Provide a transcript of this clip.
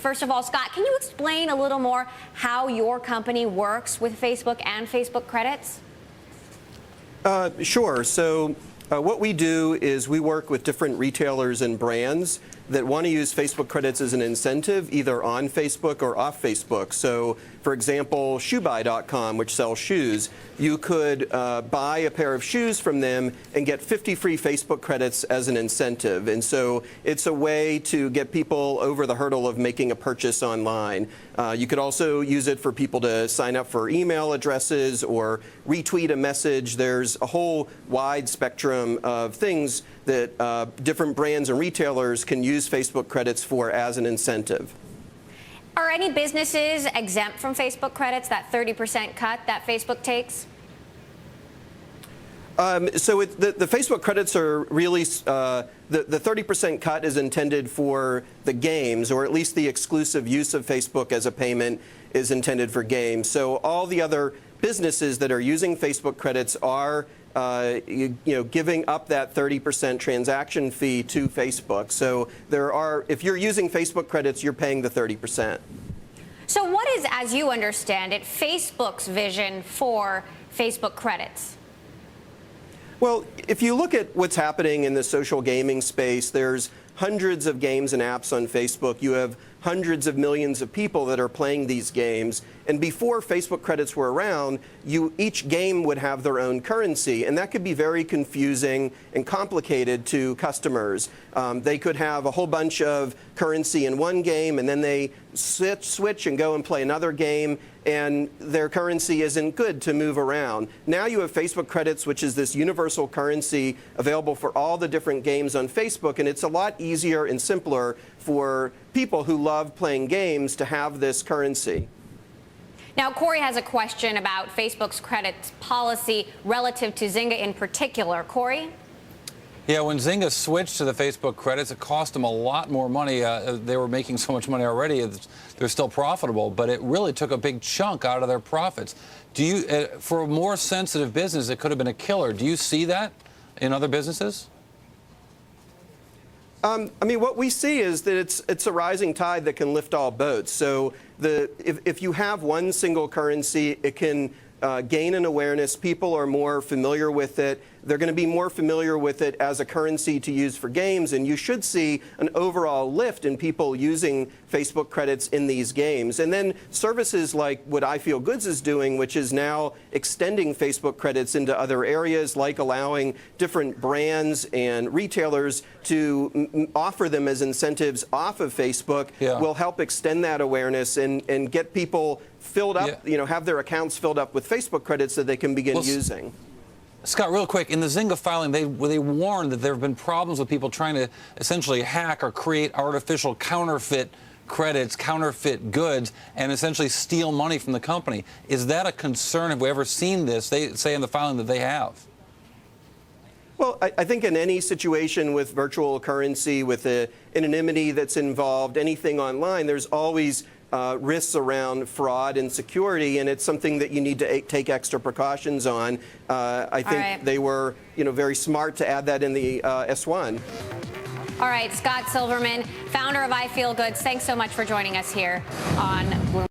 First of all, Scott, can you explain a little more how your company works with Facebook and Facebook credits? Sure. So what we do is we work with different retailers and brands that want to use Facebook credits as an incentive, either on Facebook or off Facebook. So, for example, shoebuy.com, which sells shoes, you could buy a pair of shoes from them and get 50 free Facebook credits as an incentive. And so it's a way to get people over the hurdle of making a purchase online. You could also use it for people to sign up for email addresses or retweet a message. There's a whole wide spectrum of things that different brands and retailers can use Facebook credits for as an incentive. Are any businesses exempt from Facebook credits, that 30% cut that Facebook takes? So the Facebook credits are really, the 30% cut is intended for the games, or at least the exclusive use of Facebook as a payment is intended for games. So all the other businesses that are using Facebook credits are giving up that 30% transaction fee to Facebook. So if you're using Facebook credits, you're paying the 30%. So what is, as you understand it, Facebook's vision for Facebook credits? Well, if you look at what's happening in the social gaming space, there's hundreds of games and apps on Facebook. You have hundreds of millions of people that are playing these games. And before Facebook credits were around, each game would have their own currency. And that could be very confusing and complicated to customers. They could have a whole bunch of currency in one game, and then they switch and go and play another game, and their currency isn't good to move around. Now you have Facebook credits, which is this universal currency available for all the different games on Facebook, and it's a lot easier and simpler for people who love playing games to have this currency. Now, Cory has a question about Facebook's credits policy relative to Zynga in particular. Cory? Yeah, when Zynga switched to the Facebook credits, it cost them a lot more money. They were making so much money already. They're still profitable, but it really took a big chunk out of their profits. Do you, for a more sensitive business, it could have been a killer. Do you see that in other businesses? I mean, what we see is that it's a rising tide that can lift all boats. So if you have one single currency, it can gain an awareness. People are more familiar with it. They're going to be more familiar with it as a currency to use for games, and you should see an overall lift in people using Facebook credits in these games. And then services like what Ifeelgoods is doing, which is now extending Facebook credits into other areas, like allowing different brands and retailers to offer them as incentives off of Facebook, will help extend that awareness and get people filled up, have their accounts filled up with Facebook credits that they can begin using. Scott, real quick, in the Zynga filing, they warned that there have been problems with people trying to essentially hack or create artificial counterfeit credits, counterfeit goods, and essentially steal money from the company. Is that a concern? Have we ever seen this? They say in the filing that they have. Well, I think in any situation with virtual currency, with the anonymity that's involved, anything online, there's always risks around fraud and security, and it's something that you need to take extra precautions on. I think they were, very smart to add that in the S1. All right, Scott Silverman, founder of Ifeelgoods, thanks so much for joining us here on Bloomberg.